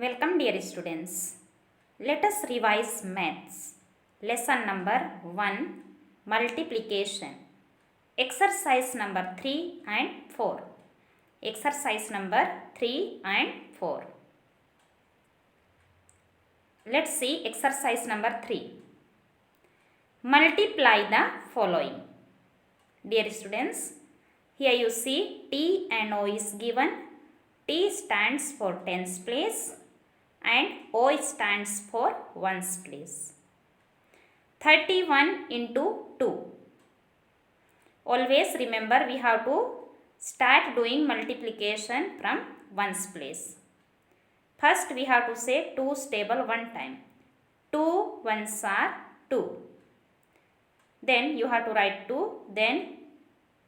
Welcome dear students. Let us revise maths. Lesson number 1 multiplication. Exercise number 3 and 4. Exercise number 3 and 4. Let's see exercise number 3. Multiply the following. Dear students, here you see T and O is given. T stands for tens place and O stands for ones place. 31 into 2. Always remember we have to start doing multiplication from ones place. First we have to say 2's table one time. 2 ones are 2. Then you have to write 2. Then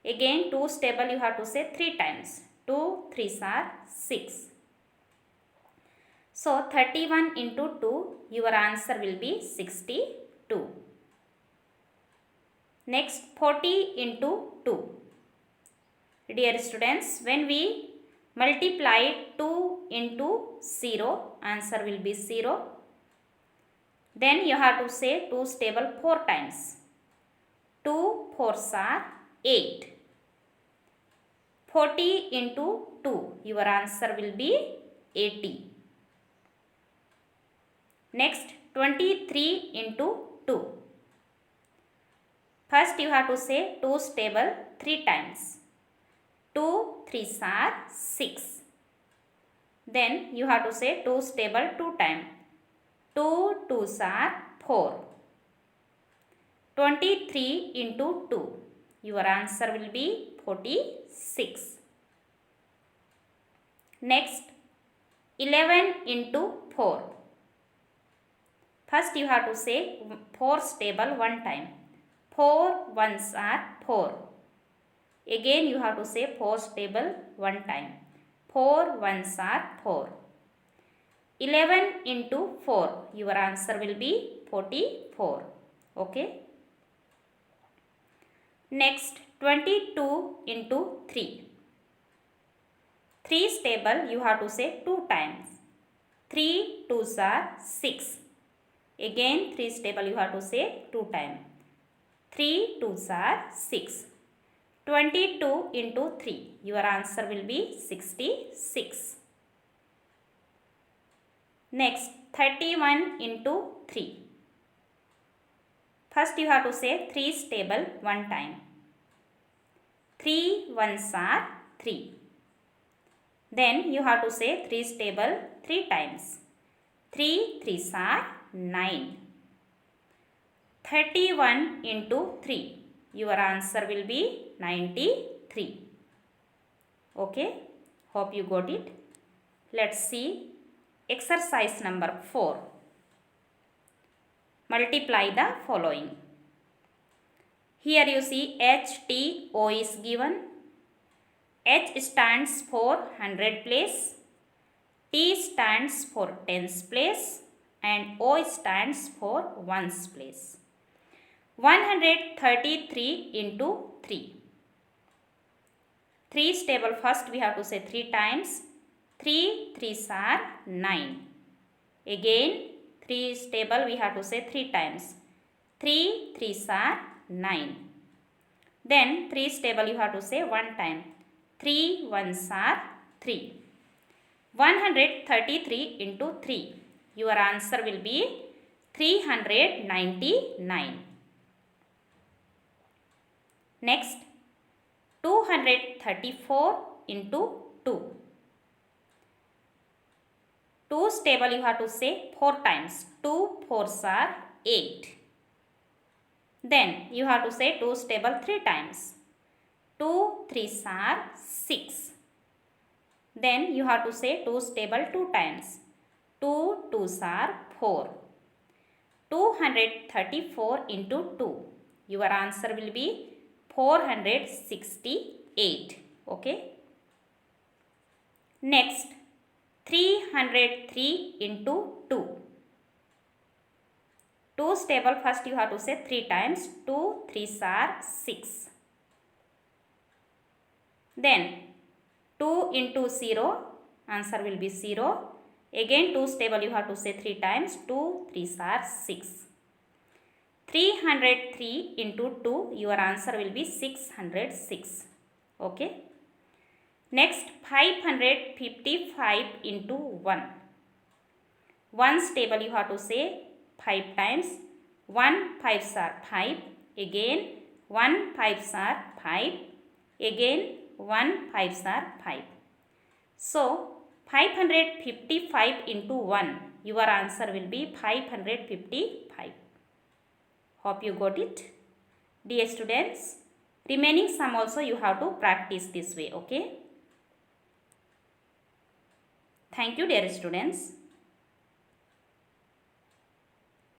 again 2's table you have to say 3 times. 2 3's are 6. So 31 into 2, your answer will be 62. Next 40 into 2. Dear students, when we multiply 2 into 0, answer will be 0. Then you have to say 2's table 4 times. 2 4's are 8. 40 into 2, your answer will be 80. Next 23 into 2. First you have to say 2's table 3 times. 2 3's are 6. Then you have to say 2's table 2 times. 2 2's are 4. 23 into 2, your answer will be 46. Next 11 into 4. First you have to say 4's table one time. 4 ones are 4. Again you have to say 4's table one time. 4 ones are 4. 11 into 4, your answer will be 44. Okay. Next 22 into 3. 3's table you have to say 2 times. 3 2's are 6. Again 3's table you have to say 2 times. 3 2's are 6. 22 into 3, your answer will be 66. Next 31 into 3. First you have to say 3's table one time. 3 ones are 3. Then you have to say 3's table 3 times. 3 3's are 9. 31 into 3, your answer will be 93. Okay, hope you got it. Let's see exercise number 4. Multiply the following. Here you see H, T, O is given. H stands for 100 place. T stands for tens place. And O stands for ones place. 133 into 3. 3's table first we have to say 3 times. 3 3's are 9. Again 3's table we have to say 3 times. 3 3's are 9. Then 3's table you have to say 1 time. 3 1's are 3. 133 into 3. Your answer will be 399. Next 234 into 2. 2's table you have to say 4 times. 2 4's are 8. Then you have to say 2's table 3 times. 2 3's are 6. Then you have to say 2's table 2 times. 2 2's are 4. 234 into 2, your answer will be 468. Okay. Next 303 into 2. 2's table first you have to say 3 times. 2 3's are 6. Then 2 into 0, answer will be 0. Again 2's table you have to say 3 times. 2 3s are 6. 303 into 2, your answer will be 606. Okay. Next 555 into 1. 1's table you have to say 5 times. 1 5s are 5. Again 1 5s are 5. Again 1 5s are 5. So 555 into 1, your answer will be 555. Hope you got it. Dear students, remaining sum also you have to practice this way, okay? Thank you, dear students.